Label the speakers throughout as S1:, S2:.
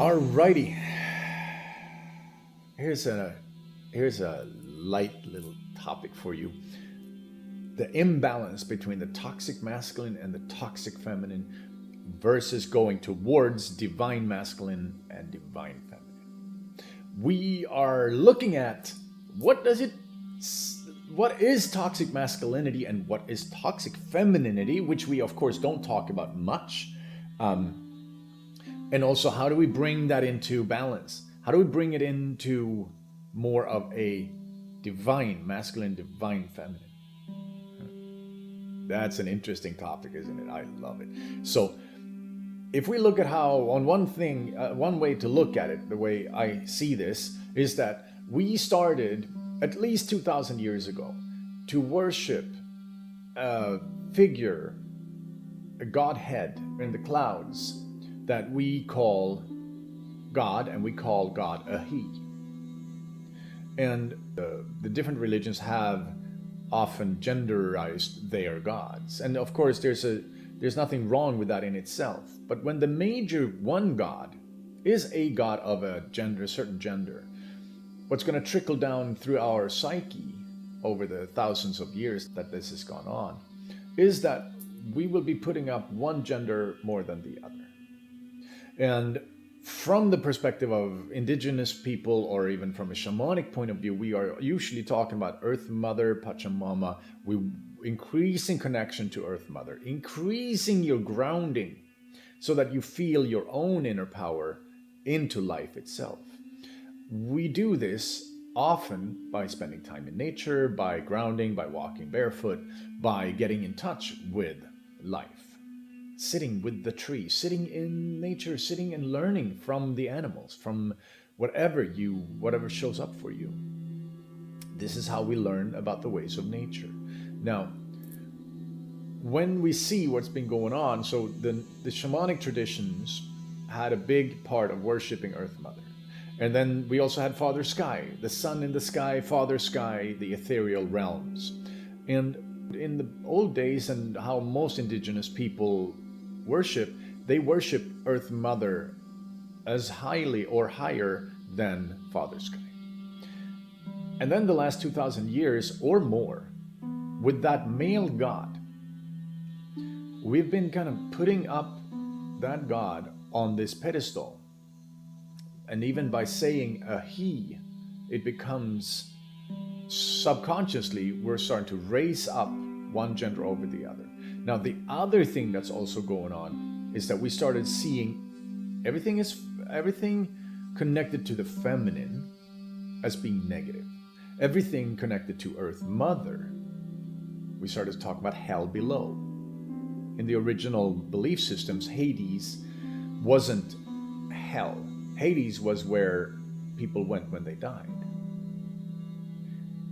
S1: Alrighty, here's a light little topic for you. The imbalance between the toxic masculine and the toxic feminine versus going towards divine masculine and divine feminine. We are looking at what is toxic masculinity and what is toxic femininity, which we of course don't talk about much. And also, how do we bring that into balance? How do we bring it into more of a divine masculine, divine feminine? That's an interesting topic, isn't it? I love it. So if we look at how, on one way to look at it, the way I see this, is that we started at least 2,000 years ago to worship a figure, a godhead in the clouds that we call God, and we call God a he. And the different religions have often genderized their gods. And of course, there's nothing wrong with that in itself. But when the major one god is a god of a certain gender, what's going to trickle down through our psyche over the thousands of years that this has gone on is that we will be putting up one gender more than the other. And from the perspective of indigenous people, or even from a shamanic point of view, we are usually talking about Earth Mother, Pachamama. We increasing connection to Earth Mother, increasing your grounding so that you feel your own inner power into life itself. We do this often by spending time in nature, by grounding, by walking barefoot, by getting in touch with life. Sitting with the tree, sitting in nature, sitting and learning from the animals, from whatever shows up for you. This is how we learn about the ways of nature. Now, when we see what's been going on, so the shamanic traditions had a big part of worshiping Earth Mother. And then we also had Father Sky, the sun in the sky, Father Sky, the ethereal realms. And in the old days, and how most indigenous people they worship Earth Mother as highly or higher than Father Sky. And then the last 2,000 years or more, with that male god, we've been kind of putting up that god on this pedestal. And even by saying a he, it becomes subconsciously, we're starting to raise up one gender over the other. Now, the other thing that's also going on is that we started seeing everything connected to the feminine as being negative. Everything connected to Earth Mother, we started to talk about hell below. In the original belief systems, Hades wasn't hell. Hades was where people went when they died.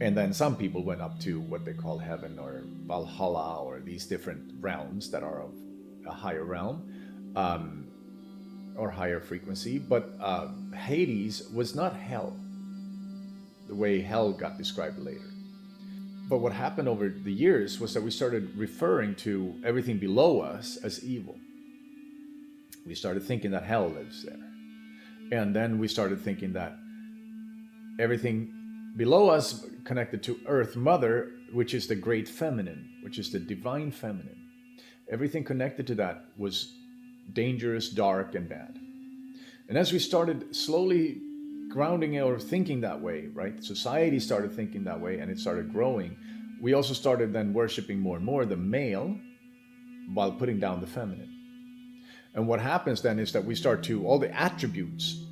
S1: And then some people went up to what they call heaven or Valhalla, or these different realms that are of a higher realm or higher frequency. But Hades was not hell, the way hell got described later. But what happened over the years was that we started referring to everything below us as evil. We started thinking that hell lives there. And then we started thinking that everything below us connected to Earth Mother, which is the great feminine, which is the divine feminine. Everything connected to that was dangerous, dark, and bad. And as we started slowly grounding or thinking that way, right? Society started thinking that way, and it started growing. We also started then worshiping more and more the male while putting down the feminine. And what happens then is that we start to, all the attributes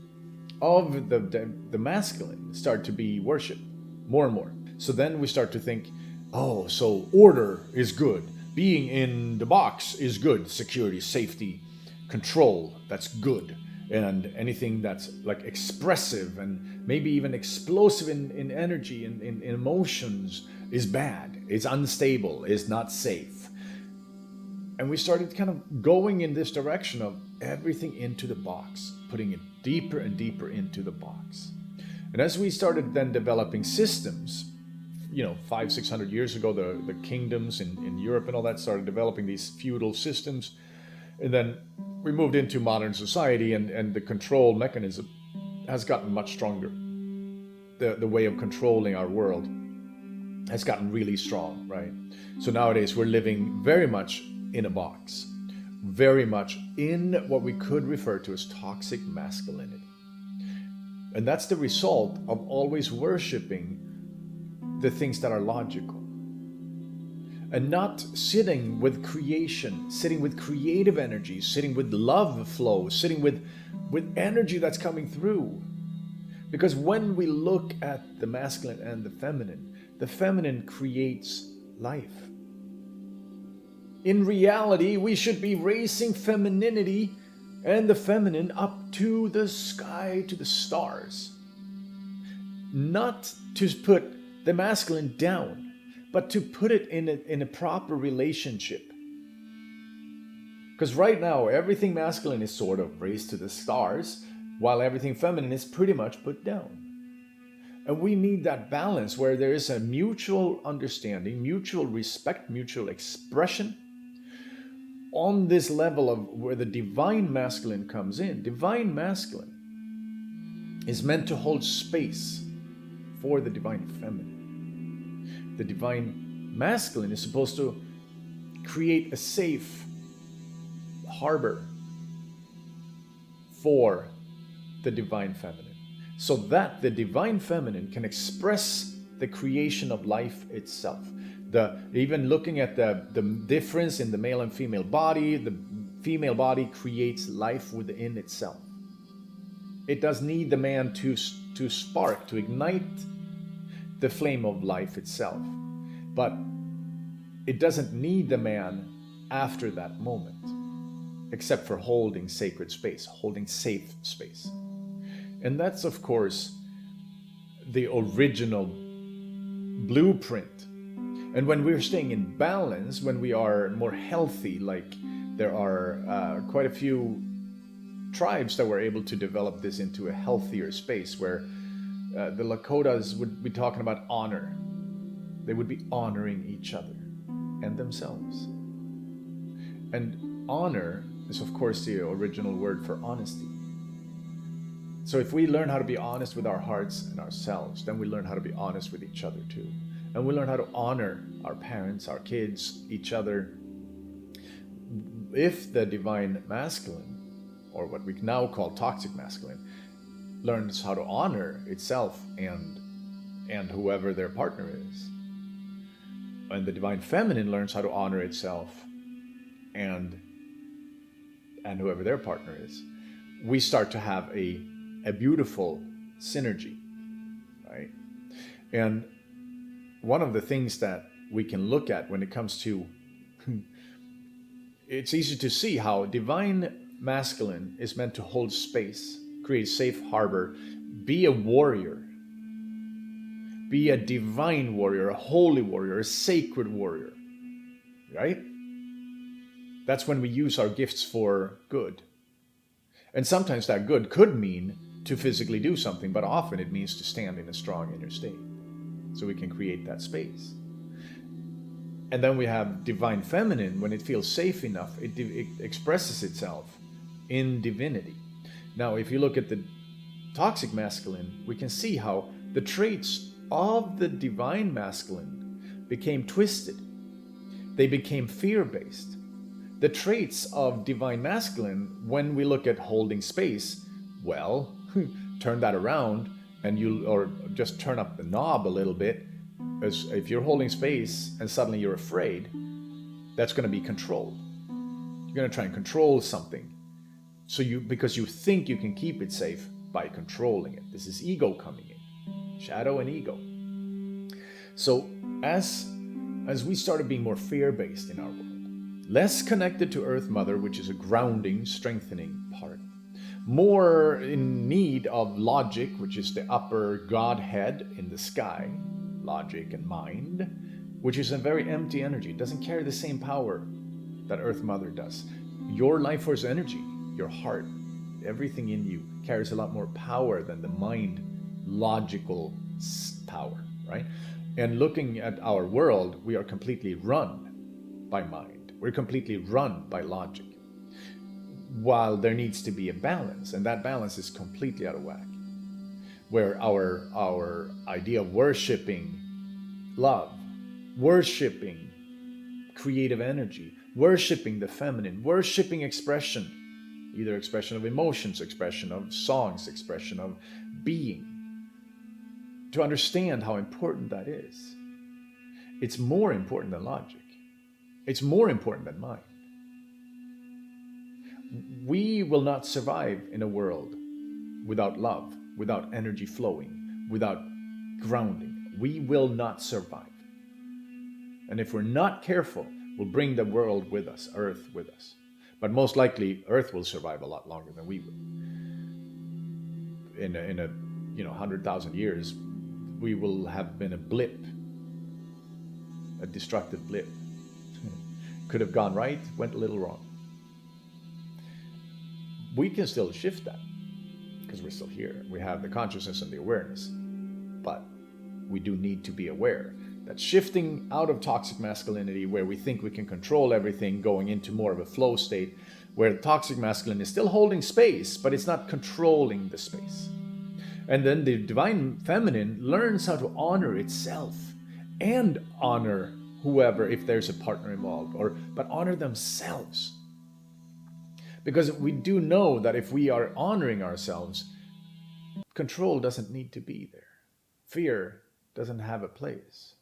S1: of the masculine start to be worshipped more and more. So then we start to think, oh, so order is good. Being in the box is good. Security, safety, control, that's good. And anything that's like expressive and maybe even explosive in energy and in emotions is bad. It's unstable, is not safe. And we started kind of going in this direction of everything into the box, putting it deeper and deeper into the box. And as we started then developing systems, 500-600 years ago, the kingdoms in Europe and all that started developing these feudal systems. And then we moved into modern society, and the control mechanism has gotten much stronger. The way of controlling our world has gotten really strong, right? So nowadays we're living very much in a box, very much in what we could refer to as toxic masculinity. And that's the result of always worshiping the things that are logical, and not sitting with creation, sitting with creative energy, sitting with love flow, sitting with energy that's coming through. Because when we look at the masculine and the feminine creates life. In reality, we should be raising femininity and the feminine up to the sky, to the stars. Not to put the masculine down, but to put it in a proper relationship. Because right now, everything masculine is sort of raised to the stars, while everything feminine is pretty much put down. And we need that balance where there is a mutual understanding, mutual respect, mutual expression on this level of where the divine masculine comes in. Divine masculine is meant to hold space for the divine feminine. The divine masculine is supposed to create a safe harbor for the divine feminine, so that the divine feminine can express the creation of life itself. Even looking at the difference in the male and female body, the female body creates life within itself. It does need the man to spark, to ignite the flame of life itself. But it doesn't need the man after that moment, except for holding sacred space, holding safe space. And that's, of course, the original blueprint. And when we're staying in balance, when we are more healthy, like there are quite a few tribes that were able to develop this into a healthier space, where the Lakotas would be talking about honor. They would be honoring each other and themselves. And honor is, of course, the original word for honesty. So if we learn how to be honest with our hearts and ourselves, then we learn how to be honest with each other too. And we learn how to honor our parents, our kids, each other. If the divine masculine, or what we now call toxic masculine, learns how to honor itself and whoever their partner is, and the divine feminine learns how to honor itself and whoever their partner is, we start to have a beautiful synergy, right? And one of the things that we can look at when it comes to, it's easy to see how divine masculine is meant to hold space, create a safe harbor, be a warrior, be a divine warrior, a holy warrior, a sacred warrior, right? That's when we use our gifts for good. And sometimes that good could mean to physically do something, but often it means to stand in a strong inner state, so we can create that space. And then we have divine feminine. When it feels safe enough, it expresses itself in divinity. Now, if you look at the toxic masculine, we can see how the traits of the divine masculine became twisted. They became fear-based. The traits of divine masculine, when we look at holding space, well, turn that around or just turn up the knob a little bit. As if you're holding space and suddenly you're afraid, that's going to be control. You're going to try and control something. Because you think you can keep it safe by controlling it. This is ego coming in. Shadow and ego. So as we started being more fear-based in our world, less connected to Earth Mother, which is a grounding, strengthening part, more in need of logic, which is the upper Godhead in the sky, logic and mind, which is a very empty energy. It doesn't carry the same power that Earth Mother does. Your life force energy, your heart, everything in you carries a lot more power than the mind logical power, right? And looking at our world, we are completely run by mind. We're completely run by logic. while there needs to be a balance, and that balance is completely out of whack. Where our idea of worshiping love, worshiping creative energy, worshiping the feminine, worshiping expression, either expression of emotions, expression of songs, expression of being, to understand how important that is. It's more important than logic. It's more important than mind. We will not survive in a world without love, without energy flowing, without grounding. We will not survive. And if we're not careful, we'll bring the world with us, Earth with us. But most likely, Earth will survive a lot longer than we will. In a 100,000 years, we will have been a blip, a destructive blip. Could have gone right, went a little wrong. We can still shift that because we're still here. We have the consciousness and the awareness, but we do need to be aware that shifting out of toxic masculinity, where we think we can control everything, going into more of a flow state, where toxic masculine is still holding space, but it's not controlling the space. And then the divine feminine learns how to honor itself and honor whoever, if there's a partner involved, but honor themselves. Because we do know that if we are honoring ourselves, control doesn't need to be there. Fear doesn't have a place.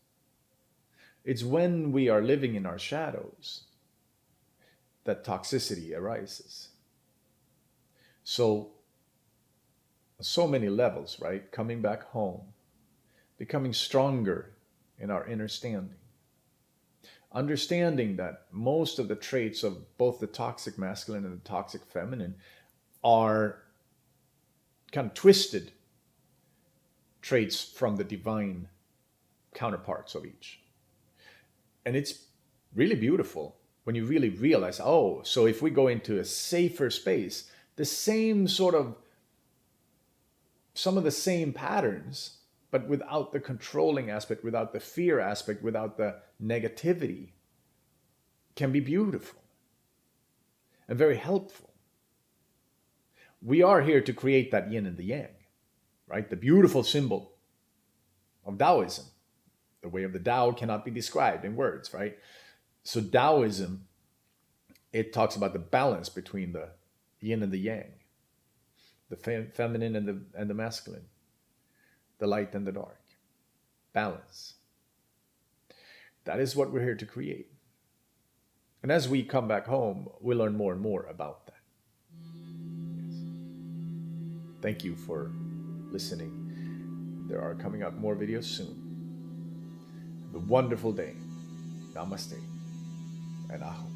S1: It's when we are living in our shadows that toxicity arises. So many levels, right? Coming back home, becoming stronger in our inner standing. Understanding that most of the traits of both the toxic masculine and the toxic feminine are kind of twisted traits from the divine counterparts of each. And it's really beautiful when you really realize, oh, so if we go into a safer space, the same sort of, some of the same patterns, but without the controlling aspect, without the fear aspect, without the negativity, can be beautiful and very helpful. We are here to create that yin and the yang, right? The beautiful symbol of Taoism. The way of the Tao cannot be described in words, right? So Taoism, it talks about the balance between the yin and the yang, the feminine and the masculine, the light and the dark. Balance. That is what we're here to create. And as we come back home, we learn more and more about that. Yes. Thank you for listening. There are coming up more videos soon. Have a wonderful day. Namaste and aho.